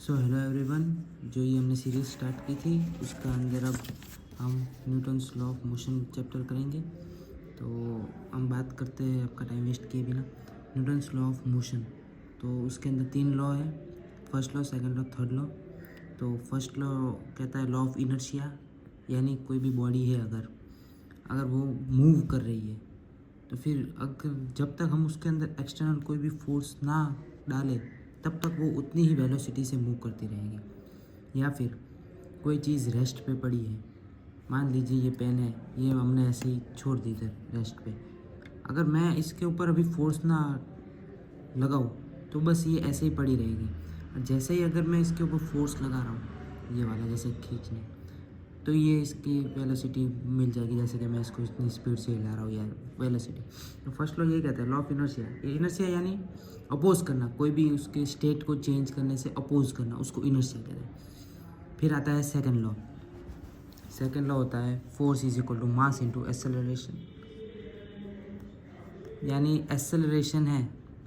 So hello everyone, जो ये हमने सीरीज़ स्टार्ट की थी उसका अंदर अब हम Newton's law of motion chapter करेंगे। तो हम बात करते हैं आपका टाइम वेस्ट किए बिना न्यूटन्स लॉ ऑफ मोशन। तो उसके अंदर 3 लॉ है, first law, second law, third law. तो फर्स्ट लॉ कहता है लॉ ऑफ इनर्शिया, यानी कोई भी बॉडी है अगर वो मूव कर रही है तो फिर अगर जब तक हम उसके अंदर एक्सटर्नल कोई भी फोर्स ना डालें तब तक वो उतनी ही वेलोसिटी से मूव करती रहेगी। या फिर कोई चीज़ रेस्ट पे पड़ी है, मान लीजिए ये पेन है, ये हमने ऐसे ही छोड़ दी इधर रेस्ट पे, अगर मैं इसके ऊपर अभी फोर्स ना लगाऊं तो बस ये ऐसे ही पड़ी रहेगी। और जैसे ही अगर मैं इसके ऊपर फोर्स लगा रहा हूँ, ये वाला जैसे खींचने, तो ये इसकी वेलोसिटी मिल जाएगी, जैसे कि मैं इसको इतनी स्पीड से हिला रहा हूँ यार, वेलोसिटी। तो फर्स्ट लॉ यही कहता है, लॉ ऑफ इनर्शिया। इनर्शिया यानी अपोज करना, कोई भी उसके स्टेट को चेंज करने से अपोज करना, उसको इनर्शिया कहते हैं। फिर आता है सेकंड लॉ। सेकंड लॉ होता है force is equal to mass into acceleration, यानी एक्सेलरेशन है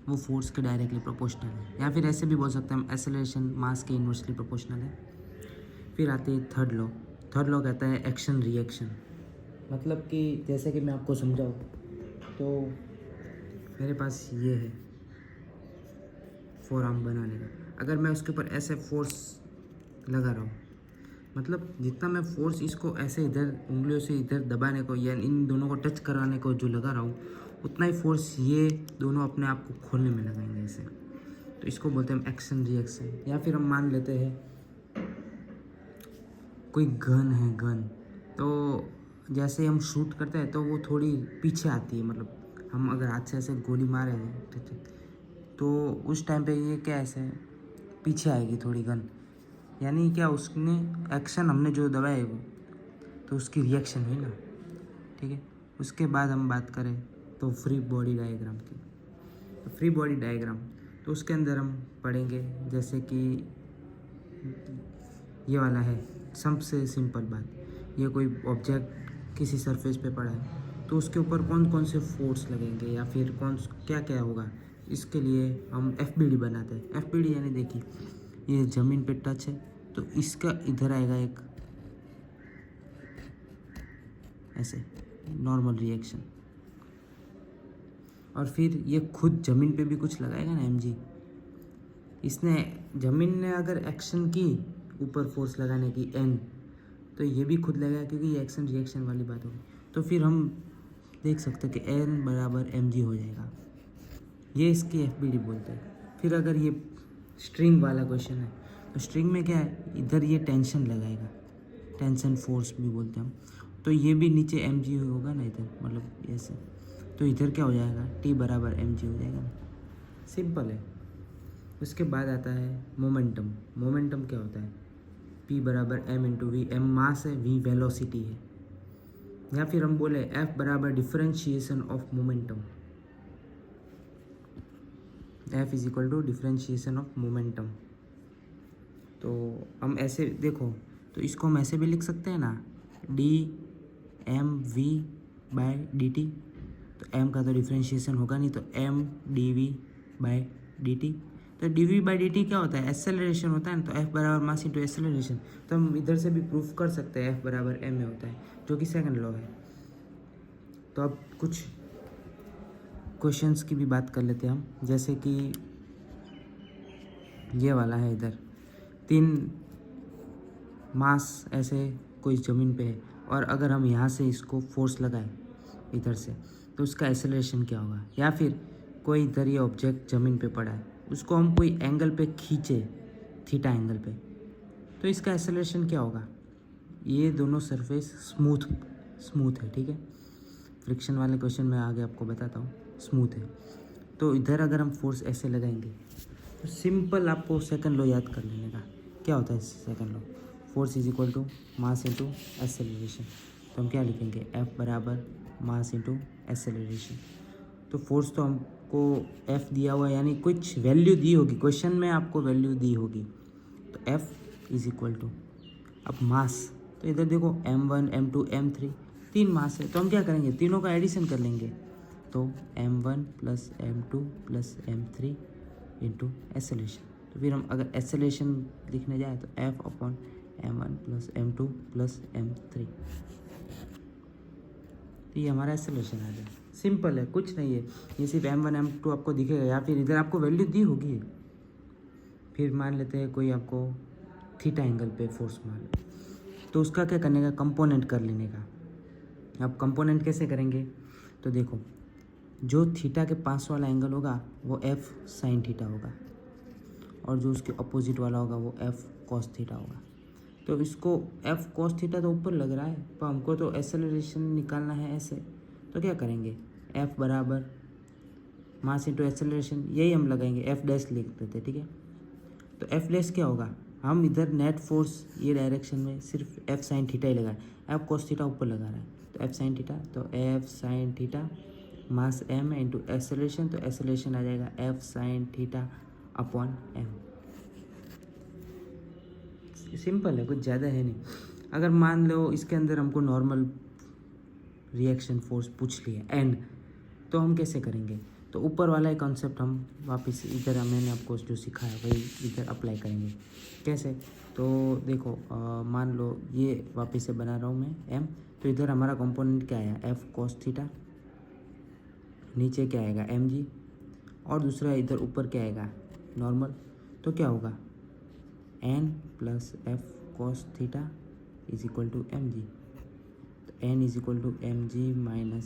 वो फोर्स के डायरेक्टली प्रोपोर्शनल है, या फिर ऐसे भी बोल सकते हैं हम एक्सेलरेशन मास के इन्वर्सली प्रोपोर्शनल है। फिर आते हैं थर्ड लॉ। थर्ड लॉ कहता है एक्शन रिएक्शन, मतलब कि जैसे कि मैं आपको समझाऊँ तो मेरे पास ये है फोर आर्म बनाने का, अगर मैं उसके ऊपर ऐसे फोर्स लगा रहा हूँ, मतलब जितना मैं फोर्स इसको ऐसे इधर उंगलियों से इधर दबाने को या इन दोनों को टच कराने को जो लगा रहा हूँ, उतना ही फोर्स ये दोनों अपने आप को खोलने में लगाएंगे ऐसे। तो इसको बोलते हैं हम एक्शन रिएक्शन। या फिर हम मान लेते हैं कोई गन है, गन तो जैसे हम शूट करते हैं तो वो थोड़ी पीछे आती है, मतलब हम अगर हाथ से ऐसे गोली मारे तो उस टाइम पे ये क्या ऐसे पीछे आएगी थोड़ी गन, यानी क्या उसने एक्शन हमने जो दबाया है वो, तो उसकी रिएक्शन हुई ना, ठीक है। उसके बाद हम बात करें तो फ्री बॉडी डायग्राम की। तो फ्री बॉडी डायग्राम तो उसके अंदर हम पढ़ेंगे, जैसे कि ये वाला है सबसे सिंपल बात, ये कोई ऑब्जेक्ट किसी सरफेस पे पड़ा है तो उसके ऊपर कौन कौन से फोर्स लगेंगे या फिर क्या क्या होगा, इसके लिए हम एफ बनाते हैं। एफ यानी देखिए ये ज़मीन पे टच है तो इसका इधर आएगा एक ऐसे नॉर्मल रिएक्शन, और फिर ये खुद ज़मीन पे भी कुछ लगाएगा ना एम इसने ज़मीन ने अगर एक्शन की ऊपर फोर्स लगाने की एन, तो ये भी खुद लगाएगा क्योंकि ये एक्शन रिएक्शन वाली बात होगी। तो फिर हम देख सकते हैं कि एन बराबर एम हो जाएगा, ये इसकी एफ बोलते हैं। फिर अगर ये स्ट्रिंग वाला क्वेश्चन है तो स्ट्रिंग में क्या है, इधर ये टेंशन लगाएगा, टेंशन फोर्स भी बोलते हैं हम, तो ये भी नीचे एम होगा ना इधर, मतलब ऐसे, तो इधर क्या हो जाएगा, टी बराबर एम हो जाएगा ना, सिंपल है। उसके बाद आता है मोमेंटम। मोमेंटम क्या होता है, P बराबर एम इंटू वी, एम मास है, V वेलोसिटी है, या फिर हम बोले F बराबर differentiation of momentum, F is equal to differentiation of momentum. तो हम ऐसे देखो, तो इसको हम ऐसे भी लिख सकते हैं ना, D M V by D T, तो एम का तो डिफरेंशिएशन होगा नहीं, तो M D V by D T. तो D V by D T क्या होता है, एक्सेलरेशन होता है ना, तो एफ बराबर मास इंटू एक्सेलरेशन, तो हम इधर से भी प्रूफ कर सकते हैं एफ बराबर एम में होता है, जो कि सेकंड लॉ है। तो अब कुछ क्वेश्चंस की भी बात कर लेते हैं हम, जैसे कि ये वाला है, इधर 3 मास ऐसे कोई ज़मीन पे है, और अगर हम यहाँ से इसको फोर्स लगाएं इधर से, तो उसका एक्सेलरेशन क्या होगा। या फिर कोई इधर ये ऑब्जेक्ट ज़मीन पे पड़ा है, उसको हम कोई एंगल पे खींचे, थीटा एंगल पे, तो इसका एक्सेलरेशन क्या होगा। ये दोनों सरफेस स्मूथ है, ठीक है। फ्रिक्शन वाले क्वेश्चन में आगे आपको बताता हूँ, स्मूथ है। तो इधर अगर हम फोर्स ऐसे लगाएंगे तो सिंपल आपको सेकंड लॉ याद कर लेने का, क्या होता है second law, force is equal to mass into acceleration. तो हम क्या लिखेंगे, एफ बराबर मास इंटू एक्सेलरेशन। तो फोर्स तो हमको एफ दिया हुआ है, यानी कुछ वैल्यू दी होगी, क्वेश्चन में आपको वैल्यू दी होगी, तो एफ इज इक्वल टू, अब मास, तो इधर देखो m1 m2 m3 3 मास है, तो हम क्या करेंगे, तीनों का एडिशन कर लेंगे, तो m1 plus m2 plus m3 into acceleration, तो फिर हम अगर एक्सेलरेशन लिखने जाए तो F/m1 + m2 + m3, तो ये हमारा एक्सेलरेशन आ गया। सिंपल है, कुछ नहीं है, ये सिर्फ m1 m2 आपको दिखेगा, या फिर इधर आपको वैल्यू दी होगी। फिर मान लेते हैं कोई आपको थीटा एंगल पे फोर्स मार, तो उसका क्या करने का, कंपोनेंट कर लेने का। अब कंपोनेंट कैसे करेंगे, तो देखो जो थीटा के पास वाला एंगल होगा वो F sin थीटा होगा, और जो उसके अपोजिट वाला होगा वो F cos थीटा होगा। तो इसको F cos थीटा तो ऊपर लग रहा है, पर हमको तो एक्सेलरेशन निकालना है ऐसे, तो क्या करेंगे, F बराबर मास इंटू एक्सेलरेशन, यही हम लगाएंगे, F डैश लिख देते, ठीक है। तो F डैश क्या होगा, हम इधर नेट फोर्स ये डायरेक्शन में सिर्फ F sin थीटा ही लगा है, F cos थीटा ऊपर लगा रहा है, तो F sin थीटा, तो F sin थीटा मास m इंटू एक्सेलरेशन, तो एक्सेलरेशन आ जाएगा F sin theta upon m। Simple है, कुछ ज़्यादा है नहीं। अगर मान लो इसके अंदर हमको नॉर्मल रिएक्शन फोर्स पूछ लिया एंड, तो हम कैसे करेंगे, तो ऊपर वाला ही कॉन्सेप्ट हम वापस इधर मैंने आपको जो सिखाया वही इधर अप्लाई करेंगे। कैसे, तो देखो मान लो ये वापस से बना रहा हूँ मैं m, तो इधर हमारा कंपोनेंट क्या आया, F cos थीटा, नीचे क्या आएगा mg, और दूसरा इधर ऊपर क्या आएगा नॉर्मल, तो क्या होगा n + F cos theta = mg, तो n = mg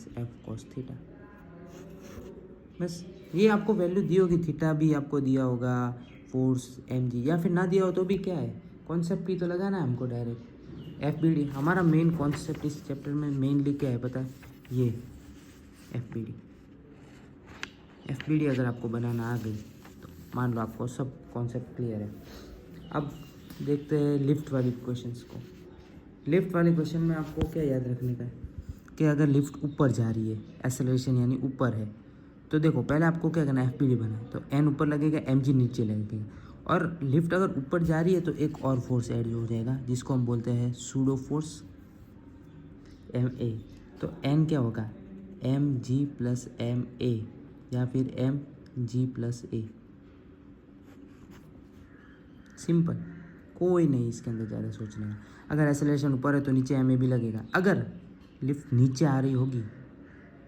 - F cos theta. बस ये आपको वैल्यू दी होगी, थीटा भी आपको दिया होगा, फोर्स mg, या फिर ना दिया हो तो भी क्या है, कॉन्सेप्ट ही तो लगाना है हमको डायरेक्ट। FBD हमारा मेन कॉन्सेप्ट इस चैप्टर में मेनली क्या है पता है, ये FBD अगर आपको बनाना आ गई तो मान लो आपको सब कॉन्सेप्ट क्लियर है। अब देखते हैं लिफ्ट वाली क्वेश्चंस को। लिफ्ट वाले क्वेश्चन में आपको क्या याद रखने का है कि अगर लिफ्ट ऊपर जा रही है, एक्सेलरेशन यानी ऊपर है, तो देखो पहले आपको क्या करना है, FBD बनाए, तो n ऊपर लगेगा, mg नीचे लगेगा, और लिफ्ट अगर ऊपर जा रही है तो एक और फोर्स ऐड हो जाएगा जिसको हम बोलते हैं सूडो फोर्स ma। तो n क्या होगा, mg + ma, या फिर mg + a। सिंपल, कोई नहीं इसके अंदर ज़्यादा सोचने का। अगर एक्सेलरेशन ऊपर है तो नीचे ma भी लगेगा, अगर लिफ्ट नीचे आ रही होगी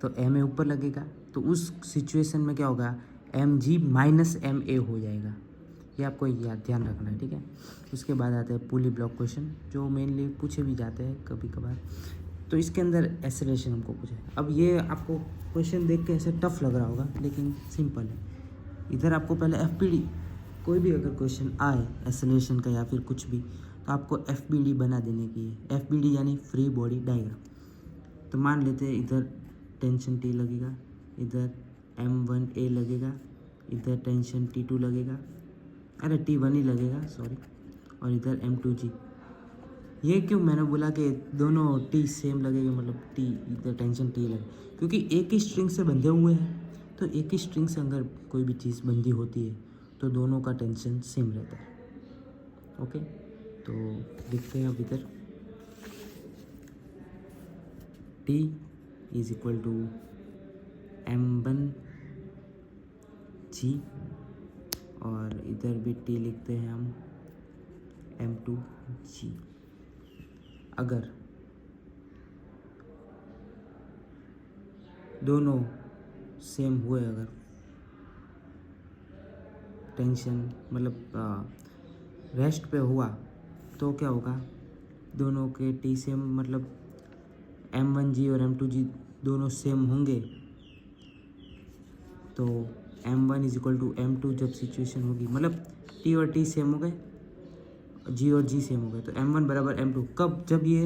तो ma ऊपर लगेगा, तो उस सिचुएशन में क्या होगा, mg - ma हो जाएगा। ये आपको याद ध्यान रखना है, ठीक है। उसके बाद आते हैं पुली ब्लॉक क्वेश्चन, जो मेनली पूछे भी जाते हैं कभी कभार। तो इसके अंदर एक्सेलरेशन हमको पूछे। अब ये आपको क्वेश्चन देख के ऐसे टफ लग रहा होगा, लेकिन सिंपल है। इधर आपको पहले FBD, कोई भी अगर क्वेश्चन आए एक्सेलरेशन का या फिर कुछ भी, तो आपको FBD बना देने की है। FBD यानी फ्री बॉडी डायग्राम। तो मान लेते हैं इधर टेंशन T लगेगा, इधर M1A लगेगा, इधर टेंशन T2 लगेगा, अरे T1 ही लगेगा सॉरी, और इधर M2G। ये क्यों मैंने बोला कि दोनों T सेम लगेगा, मतलब T इधर टेंशन T लगे, क्योंकि एक ही स्ट्रिंग से बंधे हुए हैं। तो एक ही स्ट्रिंग से अगर कोई भी चीज़ बंधी होती है तो दोनों का टेंशन सेम रहता है। ओके, तो देखते हैं अब इधर T = M1G, और इधर भी T लिखते हैं हम M2G। अगर दोनों सेम हुए, अगर टेंशन मतलब रेस्ट पे हुआ, तो क्या होगा, दोनों के T सेम, मतलब M1G और M2G दोनों सेम होंगे, तो M1 = M2 जब सिचुएशन होगी, मतलब T और T सेम हो गए, G और G सेम हो गए, तो M1 = M2 कब, जब ये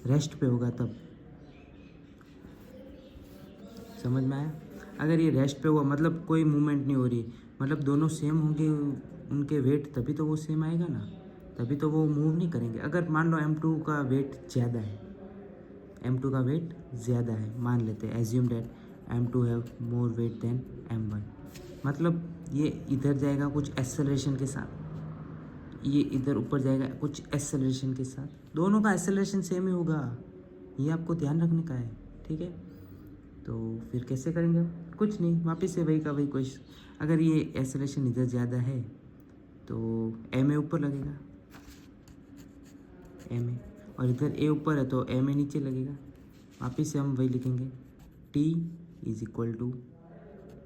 रेस्ट पे होगा तब। समझ में आया। अगर ये रेस्ट पे हुआ मतलब कोई मूवमेंट नहीं हो रही, मतलब दोनों सेम होंगे उनके वेट, तभी तो वो सेम आएगा ना, तभी तो वो मूव नहीं करेंगे। अगर मान लो M2 का वेट ज़्यादा है, M2 का वेट ज़्यादा है, मान लेते हैं assume that M2 have more weight than M1, मतलब ये इधर जाएगा कुछ एक्सेलरेशन के साथ, ये इधर ऊपर जाएगा कुछ एक्सेलरेशन के साथ, दोनों का एक्सेलरेशन सेम ही होगा, ये आपको ध्यान रखने का है, ठीक है। तो फिर कैसे करेंगे, कुछ नहीं, वापस से वही का वही क्वेश्चन। अगर ये एक्सेलरेशन इधर ज़्यादा है तो एम ए ऊपर लगेगा, एम ए, और इधर ए ऊपर है तो एम ए नीचे लगेगा। वापिस से हम वही लिखेंगे, T is equal to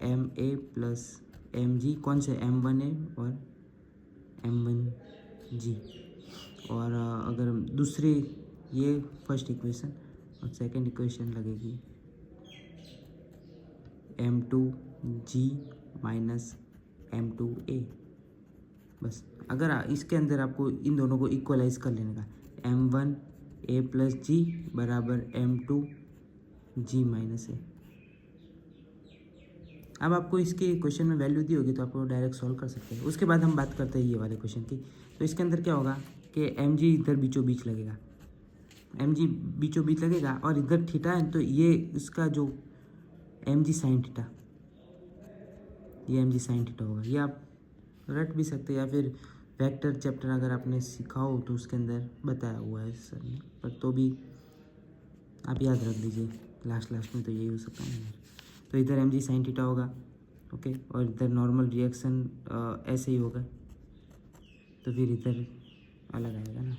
m a plus m g, कौन से एम वन ए और एम वन जी। और अगर दूसरी ये फर्स्ट इक्वेशन और सेकंड इक्वेशन लगेगी M two G minus M two A. बस अगर इसके अंदर आपको इन दोनों को इक्वलाइज कर लेने का, एम वन ए प्लस जी बराबर एम टू जी माइनस ए। अब आपको इसके क्वेश्चन में वैल्यू दी होगी तो आप डायरेक्ट सॉल्व कर सकते हैं। उसके बाद हम बात करते हैं ये वाले क्वेश्चन की। तो इसके अंदर क्या होगा कि एम जी इधर बीचों बीच लगेगा, एम जी बीचों बीच लगेगा और इधर थीटा है तो ये इसका जो एम जी साइन थीटा, ये एम जी साइन थीटा होगा। ये आप रट भी सकते हैं या फिर वेक्टर चैप्टर अगर आपने सीखा हो तो उसके अंदर बताया हुआ है सर ने, पर तो भी आप याद रख लीजिए, लास्ट में तो यही हो सकता है। तो इधर एम जी साइन थीटा होगा, ओके, और इधर नॉर्मल रिएक्शन ऐसे ही होगा, तो फिर इधर अलग आएगा ना।